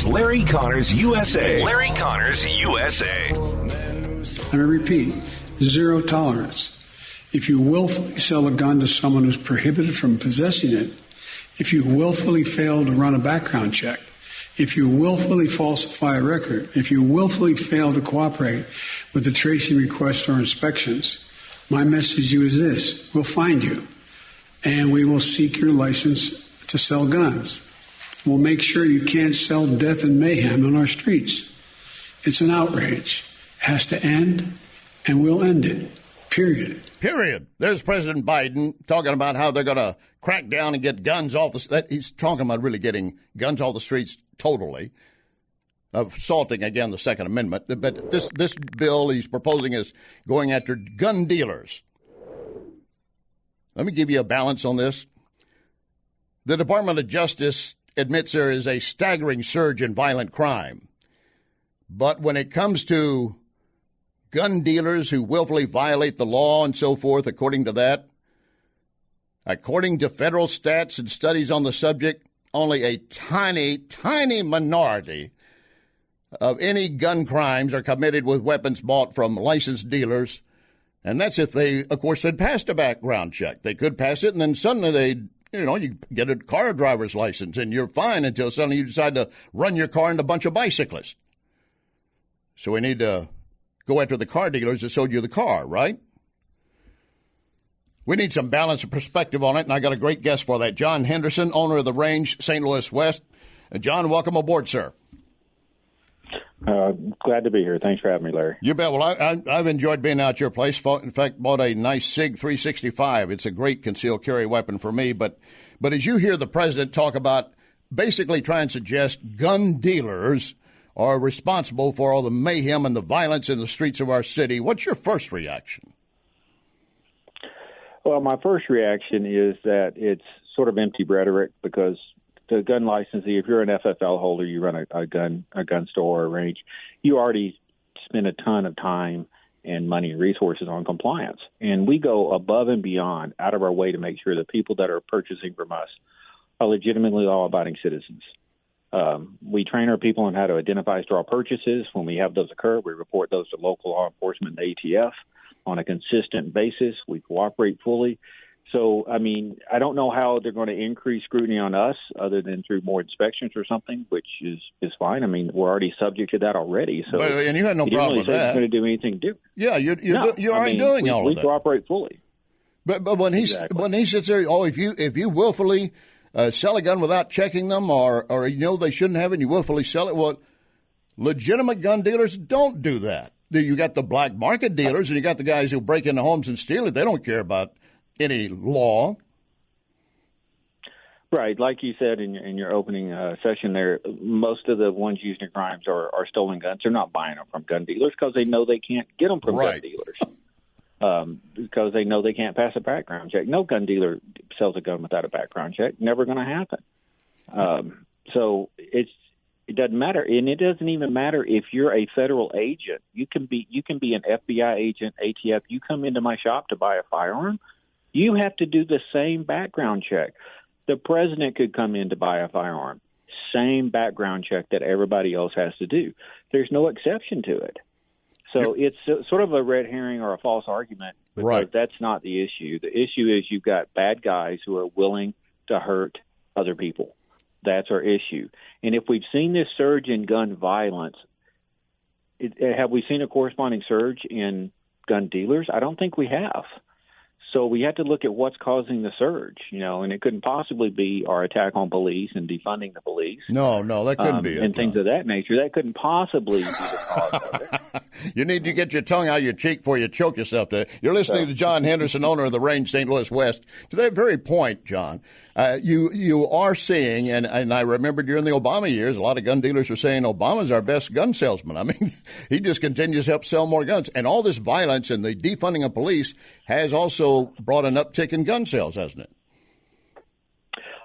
Larry Connors USA. Larry Connors USA. Let me repeat, zero tolerance. If you willfully sell a gun to someone who's prohibited from possessing it, if you willfully fail to run a background check, if you willfully falsify a record, if you willfully fail to cooperate with the tracing requests or inspections, my message to you is this: we'll find you, and we will seek your license to sell guns. We'll make sure you can't sell death and mayhem on our streets. It's an outrage. It has to end, and we'll end it. Period. Period. There's President Biden talking about how they're going to crack down and get guns off the... He's talking about really getting guns off the streets totally, assaulting, again, the Second Amendment. But this bill he's proposing is going after gun dealers. Let me give you a balance on this. The Department of Justice admits there is a staggering surge in violent crime. But when it comes to gun dealers who willfully violate the law and so forth, according to federal stats and studies on the subject, only a tiny, tiny minority of any gun crimes are committed with weapons bought from licensed dealers. And that's if they, of course, had passed a background check. They could pass it, and then suddenly you get a car driver's license, and you're fine until suddenly you decide to run your car into a bunch of bicyclists. So we need to go after the car dealers that sold you the car, right? We need some balance and perspective on it, and I got a great guest for that. John Henderson, owner of the Range, St. Louis West. John, welcome aboard, sir. Glad to be here. Thanks for having me, Larry. You bet. Well, I've enjoyed being out your place. In fact, bought a nice SIG 365. It's a great concealed carry weapon for me. But as you hear the president talk about basically trying to suggest gun dealers are responsible for all the mayhem and the violence in the streets of our city, what's your first reaction? Well, my first reaction is that it's sort of empty rhetoric, because the gun licensee, if you're an FFL holder, you run a gun store or a range, you already spend a ton of time and money and resources on compliance. And we go above and beyond, out of our way, to make sure that people that are purchasing from us are legitimately law-abiding citizens. We train our people on how to identify straw purchases. When we have those occur, we report those to local law enforcement and the ATF on a consistent basis. We cooperate fully. So, I mean, I don't know how they're going to increase scrutiny on us other than through more inspections or something, which is fine. I mean, we're already subject to that already. So, and you had no problem with that. He's going to do anything different. Yeah, you're already doing all of that. We cooperate fully. But when he sits there, if you willfully sell a gun without checking them, or they shouldn't have it, and you willfully sell it, well, legitimate gun dealers don't do that. You got the black market dealers, and you got the guys who break into homes and steal it. They don't care about any law. Right. Like you said in your opening session there, most of the ones used in crimes are stolen guns. They're not buying them from gun dealers because they know they can't get them from gun dealers. Because they know they can't pass a background check. No gun dealer sells a gun without a background check. Never going to happen. So it doesn't matter, and it doesn't even matter if you're a federal agent. You can be an FBI agent, ATF. You come into my shop to buy a firearm, you have to do the same background check. The president could come in to buy a firearm, same background check that everybody else has to do. There's no exception to it. So it's sort of a red herring or a false argument, because that's not the issue. The issue is you've got bad guys who are willing to hurt other people. That's our issue. And if we've seen this surge in gun violence, have we seen a corresponding surge in gun dealers? I don't think we have. So we have to look at what's causing the surge, and it couldn't possibly be our attack on police and defunding the police. No, that couldn't be it. And things of that nature. That couldn't possibly be the cause of it. You need to get your tongue out of your cheek before you choke yourself to it. You're listening to John Henderson, owner of the Range, St. Louis West. To that very point, John, you are seeing, and I remember during the Obama years, a lot of gun dealers were saying Obama's our best gun salesman. I mean, he just continues to help sell more guns. And all this violence and the defunding of police has also brought an uptick in gun sales, hasn't it?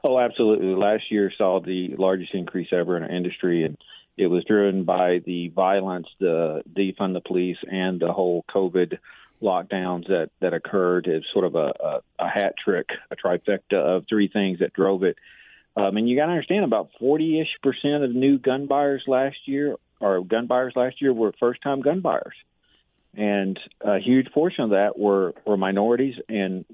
Oh, absolutely. Last year saw the largest increase ever in our industry, and it was driven by the violence, the defund the police, and the whole COVID lockdowns that occurred. It's sort of a hat trick, a trifecta of three things that drove it. And you got to understand, about 40-ish% of new gun buyers last year were first-time gun buyers. And a huge portion of that were minorities and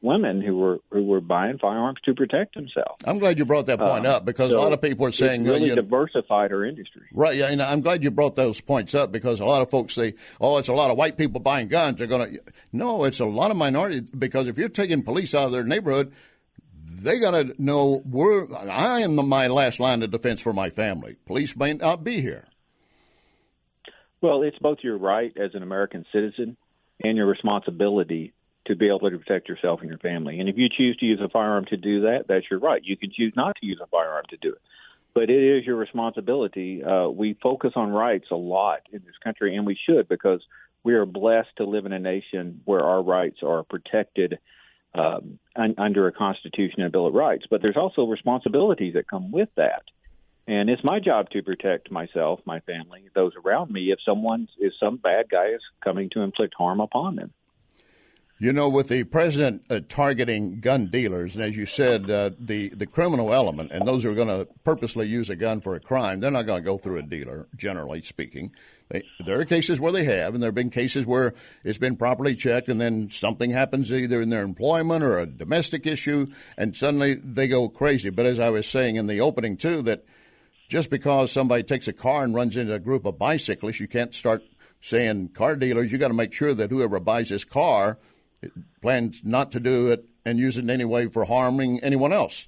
women who were buying firearms to protect themselves. I'm glad you brought that point up, because a lot of people are saying it's really diversified our industry. Right, yeah, and I'm glad you brought those points up, because a lot of folks say, "Oh, it's a lot of white people buying guns." They're going to no, it's a lot of minorities, because if you're taking police out of their neighborhood, they got to know I am my last line of defense for my family. Police may not be here. Well, it's both your right as an American citizen and your responsibility to be able to protect yourself and your family. And if you choose to use a firearm to do that, that's your right. You can choose not to use a firearm to do it. But it is your responsibility. We focus on rights a lot in this country, and we should, because we are blessed to live in a nation where our rights are protected under a Constitution and a Bill of Rights. But there's also responsibilities that come with that. And it's my job to protect myself, my family, those around me, if some bad guy is coming to inflict harm upon them. You know, with the president targeting gun dealers, and as you said, the criminal element, and those who are going to purposely use a gun for a crime, they're not going to go through a dealer, generally speaking. There are cases where they have, and there have been cases where it's been properly checked, and then something happens either in their employment or a domestic issue, and suddenly they go crazy. But as I was saying in the opening, too, that just because somebody takes a car and runs into a group of bicyclists, you can't start saying, car dealers, you got to make sure that whoever buys this car plans not to do it and use it in any way for harming anyone else.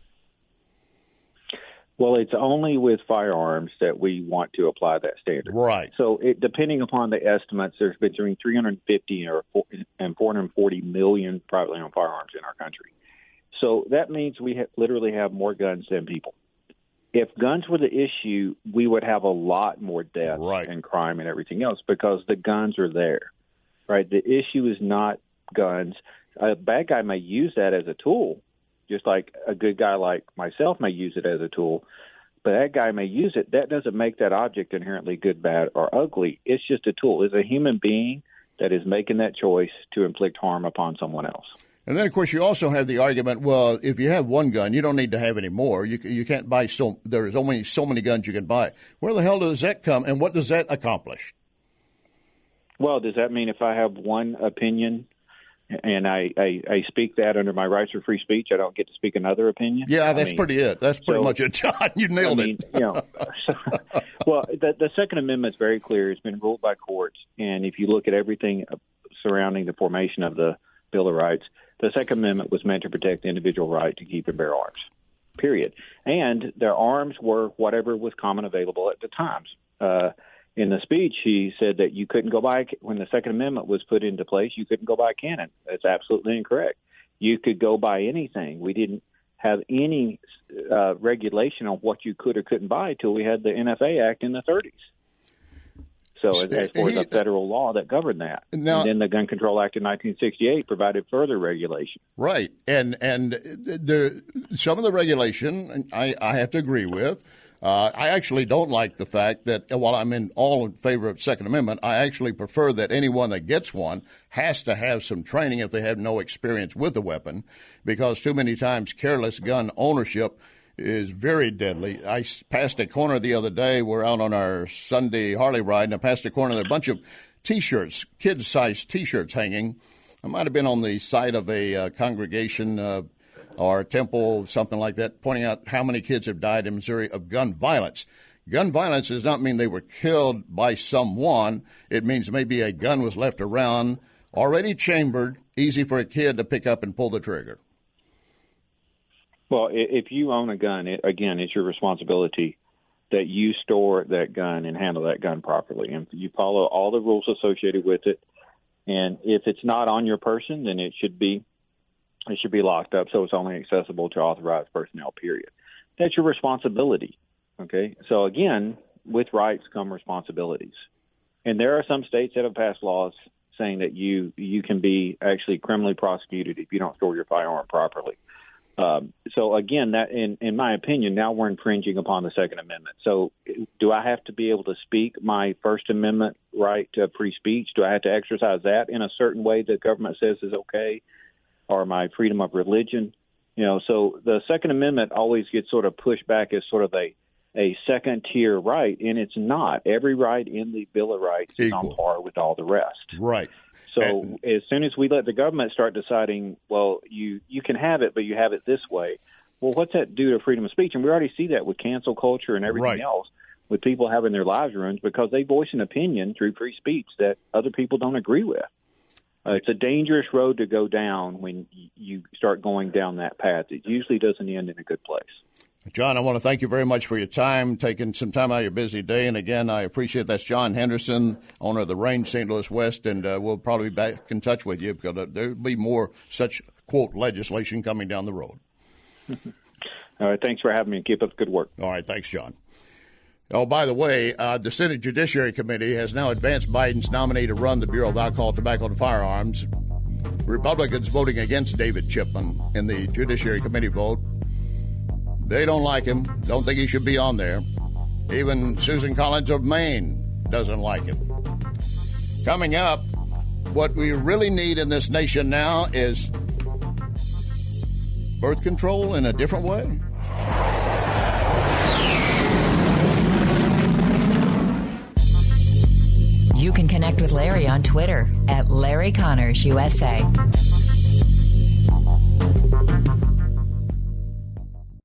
Well, it's only with firearms that we want to apply that standard. Right. So depending upon the estimates, there's between 350 and 440 million privately owned firearms in our country. So that means we literally have more guns than people. If guns were the issue, we would have a lot more deaths and crime and everything else, because the guns are there, right? The issue is not guns. A bad guy may use that as a tool, just like a good guy like myself may use it as a tool, but that guy may use it. That doesn't make that object inherently good, bad, or ugly. It's just a tool. It's a human being that is making that choice to inflict harm upon someone else. And then, of course, you also have the argument, well, if you have one gun, you don't need to have any more. You can't buy there's only so many guns you can buy. Where the hell does that come, and what does that accomplish? Well, does that mean if I have one opinion and I speak that under my rights for free speech, I don't get to speak another opinion? Yeah, that's pretty it. That's pretty much it, John. You nailed it. Well, the Second Amendment is very clear. It's been ruled by courts, and if you look at everything surrounding the formation of the Bill of Rights, the Second Amendment was meant to protect the individual right to keep and bear arms, period. And their arms were whatever was common available at the times. In the speech, he said that you couldn't go buy, when the Second Amendment was put into place, you couldn't go buy a cannon. That's absolutely incorrect. You could go buy anything. We didn't have any regulation on what you could or couldn't buy till we had the NFA Act in the 30s. So as for the federal law that governed that. Now, and then the Gun Control Act in 1968 provided further regulation. Right. And some of the regulation I have to agree with. I actually don't like the fact that while I'm all in favor of the Second Amendment, I actually prefer that anyone that gets one has to have some training if they have no experience with a weapon, because too many times careless gun ownership is very deadly. I passed a corner the other day. We're out on our Sunday Harley ride, and I passed a corner. There are a bunch of T-shirts, kids-sized T-shirts hanging. I might have been on the site of a congregation or a temple, something like that, pointing out how many kids have died in Missouri of gun violence. Gun violence does not mean they were killed by someone. It means maybe a gun was left around, already chambered, easy for a kid to pick up and pull the trigger. Well, if you own a gun, again, it's your responsibility that you store that gun and handle that gun properly. And you follow all the rules associated with it. And if it's not on your person, then it should be locked up so it's only accessible to authorized personnel, period. That's your responsibility, okay? So, again, with rights come responsibilities. And there are some states that have passed laws saying that you can be actually criminally prosecuted if you don't store your firearm properly. So, again, that in my opinion, now we're infringing upon the Second Amendment. So do I have to be able to speak my First Amendment right to free speech? Do I have to exercise that in a certain way the government says is okay? Or my freedom of religion? So the Second Amendment always gets sort of pushed back as sort of a second-tier right, and it's not. Every right in the Bill of Rights is on par with all the rest. Right. So as soon as we let the government start deciding, well, you can have it, but you have it this way, well, what's that do to freedom of speech? And we already see that with cancel culture and everything else, with people having their lives ruined because they voice an opinion through free speech that other people don't agree with. It's a dangerous road to go down when you start going down that path. It usually doesn't end in a good place. John, I want to thank you very much for your time, taking some time out of your busy day. And again, I appreciate that's John Henderson, owner of the Range St. Louis West, and we'll probably be back in touch with you because there'll be more such, quote, legislation coming down the road. All right, thanks for having me. Keep up the good work. All right, thanks, John. Oh, by the way, the Senate Judiciary Committee has now advanced Biden's nominee to run the Bureau of Alcohol, Tobacco, and Firearms. Republicans voting against David Chipman in the Judiciary Committee vote. They don't like him, don't think he should be on there. Even Susan Collins of Maine doesn't like him. Coming up, what we really need in this nation now is birth control in a different way. You can connect with Larry on Twitter @LarryConnorsUSA.